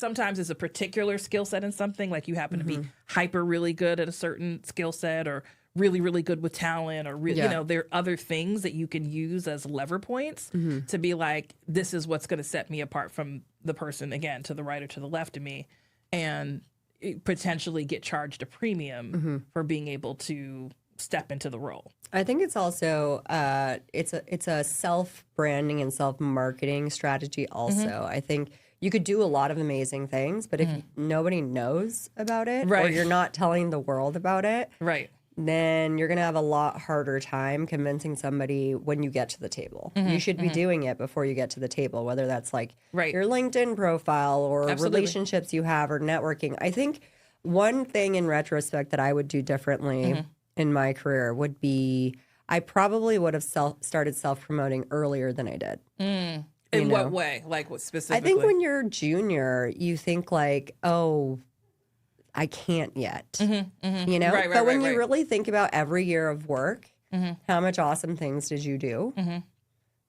Sometimes it's a particular skill set in something, like you happen to be hyper really good at a certain skill set, or really, really good with talent, or you know, there are other things that you can use as lever points to be like, this is what's going to set me apart from the person, again, to the right or to the left of me, and potentially get charged a premium for being able to step into the role. I think it's also it's a self-branding and self-marketing strategy also. I think you could do a lot of amazing things, but if nobody knows about it, or you're not telling the world about it, then you're going to have a lot harder time convincing somebody when you get to the table. You should be doing it before you get to the table, whether that's like your LinkedIn profile or relationships you have or networking. I think one thing in retrospect that I would do differently in my career would be I probably would have started self-promoting earlier than I did. In what way? Like what specifically? I think when you're junior, you think like, oh, I can't yet, you know? But when you really think about every year of work, how much awesome things did you do?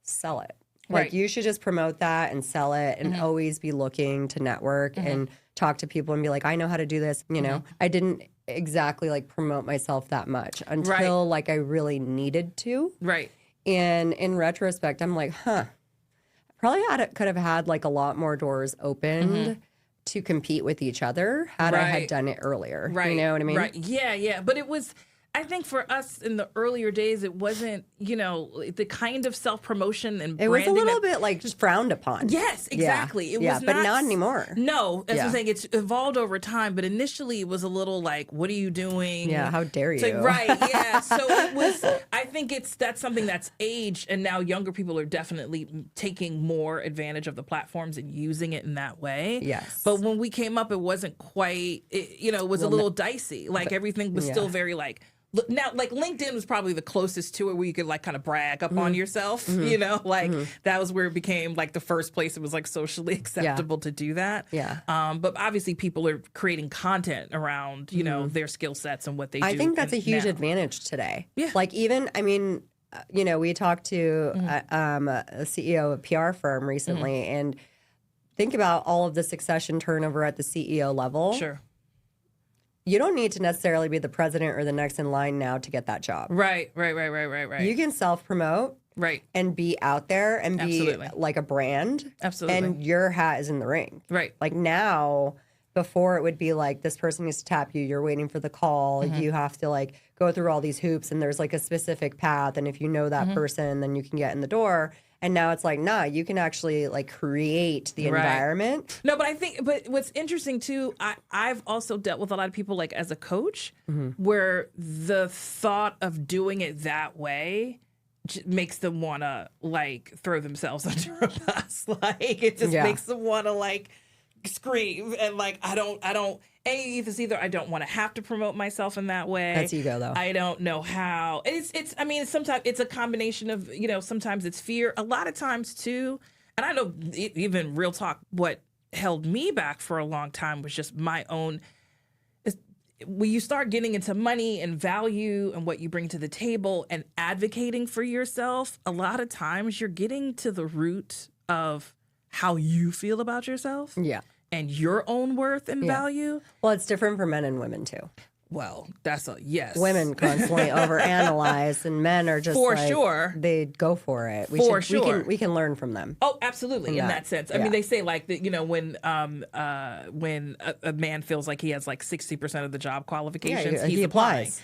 Sell it. Like you should just promote that and sell it and always be looking to network and talk to people and be like, I know how to do this. You know, I didn't exactly like promote myself that much until like I really needed to. And in retrospect, I'm like, probably could have had like a lot more doors opened to compete with each other had I had done it earlier. You know what I mean? Yeah. But it was, I think for us in the earlier days, it wasn't, you know, the kind of self-promotion and branding. It was a little bit like just frowned upon. Yes, exactly. It was but not anymore. No, as I'm saying, it's evolved over time, but initially it was a little like, what are you doing? Yeah, how dare you? So it was, I think that's something that's aged, and now younger people are definitely taking more advantage of the platforms and using it in that way. Yes. But when we came up, it wasn't quite, it was a little dicey. Like everything was still very like, now, like LinkedIn was probably the closest to it where you could like kind of brag up on yourself, you know, like that was where it became like the first place it was like socially acceptable to do that. But obviously people are creating content around, you know, their skill sets and what they do. I think that's a huge advantage today. Like even, I mean, you know, we talked to a CEO of a PR firm recently and think about all of the succession turnover at the CEO level. You don't need to necessarily be the president or the next in line now to get that job. Right. You can self-promote and be out there and be like a brand. And your hat is in the ring. Like now, before it would be like this person needs to tap you, you're waiting for the call, you have to like go through all these hoops and there's like a specific path. And if you know that person, then you can get in the door. And now it's like, nah, you can actually like create the environment. No, but I think, but what's interesting too, I've also dealt with a lot of people like as a coach where the thought of doing it that way makes them want to like throw themselves under a bus. Like it just makes them want to like scream and like, I don't, it's either I don't want to have to promote myself in that way. That's ego, though. I don't know how. I mean, sometimes it's a combination of, you know, sometimes it's fear. A lot of times, too, and I know even real talk, what held me back for a long time was just my own. When you start getting into money and value and what you bring to the table and advocating for yourself, a lot of times you're getting to the root of how you feel about yourself. And your own worth and value. Well, it's different for men and women, too. Well, that's a yes. Women constantly overanalyze, and men are just they go for it. We can learn from them. Oh, absolutely, in that sense. I mean, they say like that. You know, when a man feels like he has like 60% of the job qualifications, he applies.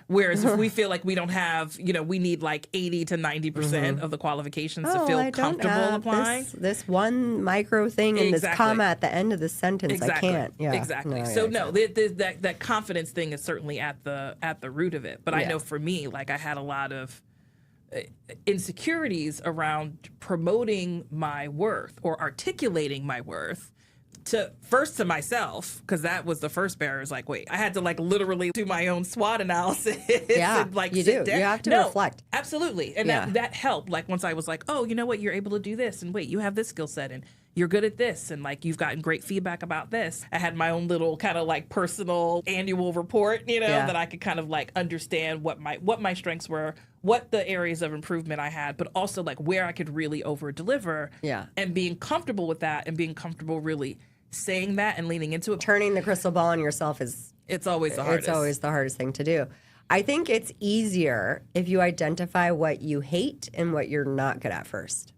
Whereas if we feel like we don't have, you know, we need like 80 to 90% of the qualifications to feel comfortable applying. This one micro thing and this comma at the end of the sentence, I can't. Exactly. So that confidence thing is certainly at the root of it. But I know for me, like I had a lot of insecurities around promoting my worth or articulating my worth to myself, because that was the first barrier. Is like, wait, I had to like literally do my own SWOT analysis. And, like, you do. You have to reflect. Absolutely. And that helped. Like once I was like, oh, you know what, you're able to do this, and wait, you have this skill set, and you're good at this, and like you've gotten great feedback about this. I had my own little kind of like personal annual report, you know, that I could kind of like understand what my strengths were, what the areas of improvement I had, but also like where I could really over deliver. And being comfortable with that and being comfortable really saying that and leaning into it. Turning the crystal ball on yourself it's always the hardest. It's always the hardest thing to do. I think it's easier if you identify what you hate and what you're not good at first.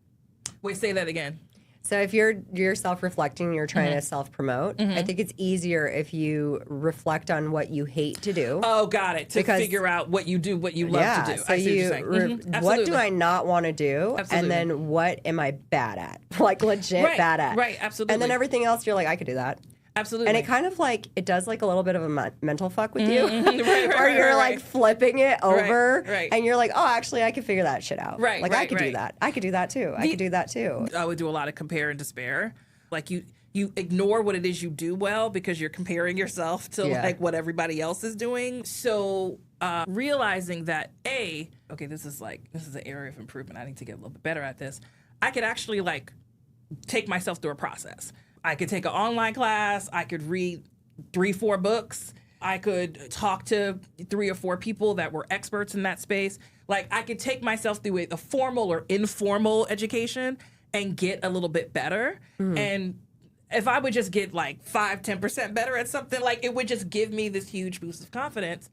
Wait, say that again. So if you're self-reflecting, you're trying to self-promote, I think it's easier if you reflect on what you hate to do. Oh, got it. To figure out what you do, what you love to do. So I see what you're saying. What do I not want to do? Absolutely. And then what am I bad at? Like legit bad at. Right, absolutely. And then everything else, you're like, I could do that. Absolutely. And it kind of like, it does like a little bit of a mental fuck with you. Right, or you're like flipping it over. Right. And you're like, oh, actually, I could figure that shit out. Right, Like, I could do that. I could do that too. I could do that too. I would do a lot of compare and despair. Like you ignore what it is you do well because you're comparing yourself to like what everybody else is doing. So realizing that this is an area of improvement. I need to get a little bit better at this. I could actually like take myself through a process. I could take an online class. I could read 3-4 books. I could talk to 3 or 4 people that were experts in that space. Like I could take myself through a formal or informal education and get a little bit better. And if I would just get like 5-10% better at something, like it would just give me this huge boost of confidence.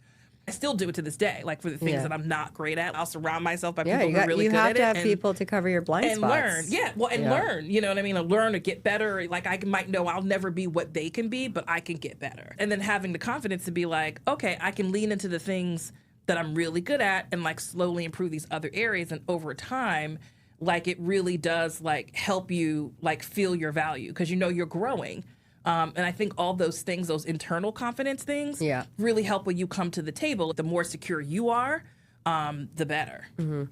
I still do it to this day. Like for the things that I'm not great at, I'll surround myself by people who are really good at it. You have to have people to cover your blind spots. Learn. Yeah, well, learn. You know what I mean? And learn to get better. Like I might know I'll never be what they can be, but I can get better. And then having the confidence to be like, okay, I can lean into the things that I'm really good at and like slowly improve these other areas. And over time, like it really does like help you like feel your value because you know you're growing. And I think all those things, those internal confidence things, really help when you come to the table. The more secure you are, the better. Mm-hmm.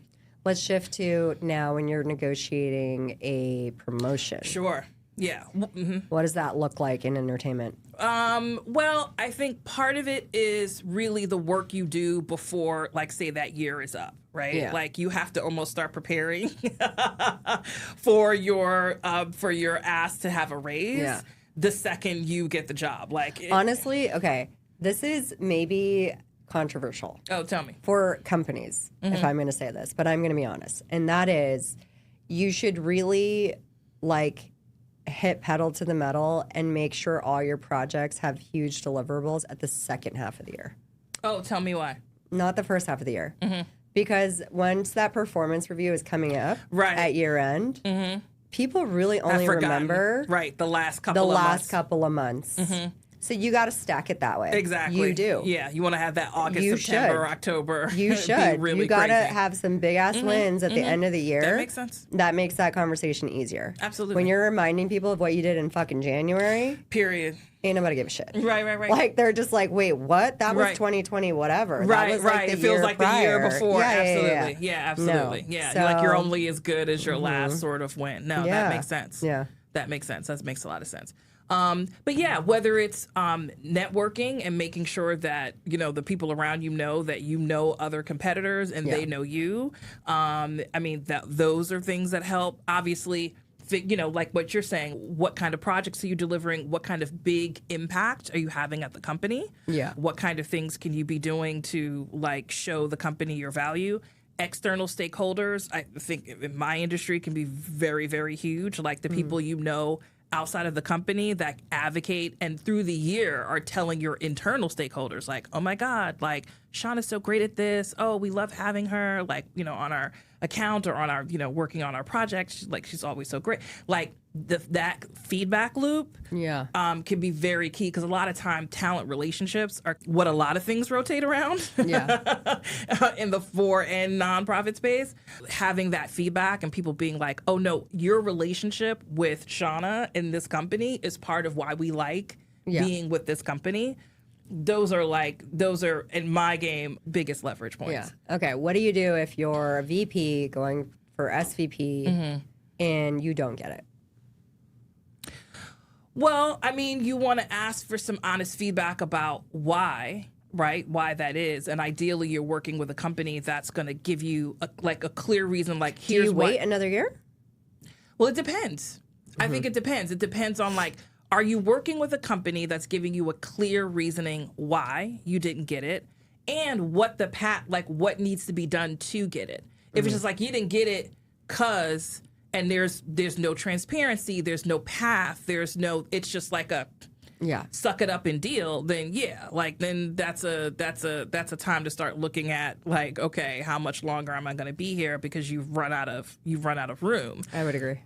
Let's shift to now when you're negotiating a promotion. Sure. Yeah. Mm-hmm. What does that look like in entertainment? Well, I think part of it is really the work you do before, like, say that year is up, right? Yeah. Like you have to almost start preparing for your ask to have a raise. Yeah. The second you get the job. Honestly, okay, this is maybe controversial. Oh, tell me. For companies, if I'm going to say this, but I'm going to be honest. And that is, you should really, like, hit pedal to the metal and make sure all your projects have huge deliverables at the second half of the year. Oh, tell me why. Not the first half of the year. Because once that performance review is coming up at year end, people really only remember the last couple of months. So you got to stack it that way. Exactly. You do. Yeah, you want to have that August, September, October. You should. Really you got to have some big ass wins at the end of the year. That makes sense. That makes that conversation easier. Absolutely. When you're reminding people of what you did in fucking January. Period. Ain't nobody give a shit. Right. Like they're just like, wait, what? That was 2020, whatever. Right, that was like the It feels like the year before. Yeah, absolutely. Yeah, absolutely. No. Yeah. So, Like you're only as good as your last sort of win. No, that makes sense. Yeah. That makes sense. That makes a lot of sense. But yeah, whether it's networking and making sure that, you know, the people around you know that you know other competitors and they know you. I mean, those are things that help. Obviously, you know, like what you're saying, what kind of projects are you delivering? What kind of big impact are you having at the company? Yeah. What kind of things can you be doing to like show the company your value? External stakeholders, I think in my industry can be very, very huge. Like the people you know outside of the company that advocate and through the year are telling your internal stakeholders like, oh my God, like Shana's so great at this. Oh, we love having her, like, you know, on our account or on our, you know, working on our project. She's always so great. Like that feedback loop can be very key because a lot of time talent relationships are what a lot of things rotate around in the for and nonprofit space. Having that feedback and people being like, oh no, your relationship with Shana in this company is part of why we like being with this company. Those are in my game biggest leverage points. Yeah. Okay. What do you do if you're a VP going for SVP and you don't get it? Well, I mean, you want to ask for some honest feedback about why, right? Why that is. And ideally, you're working with a company that's going to give you a clear reason, like, here's Do you wait another year? Well, it depends. I think it depends. It depends on, like, are you working with a company that's giving you a clear reasoning why you didn't get it and what what needs to be done to get it? If it's just like, you didn't get it because and there's no transparency, there's no path, it's just like a suck it up and deal, then then that's a time to start looking at like, okay, how much longer am I going to be here, because you've run out of room. I would agree.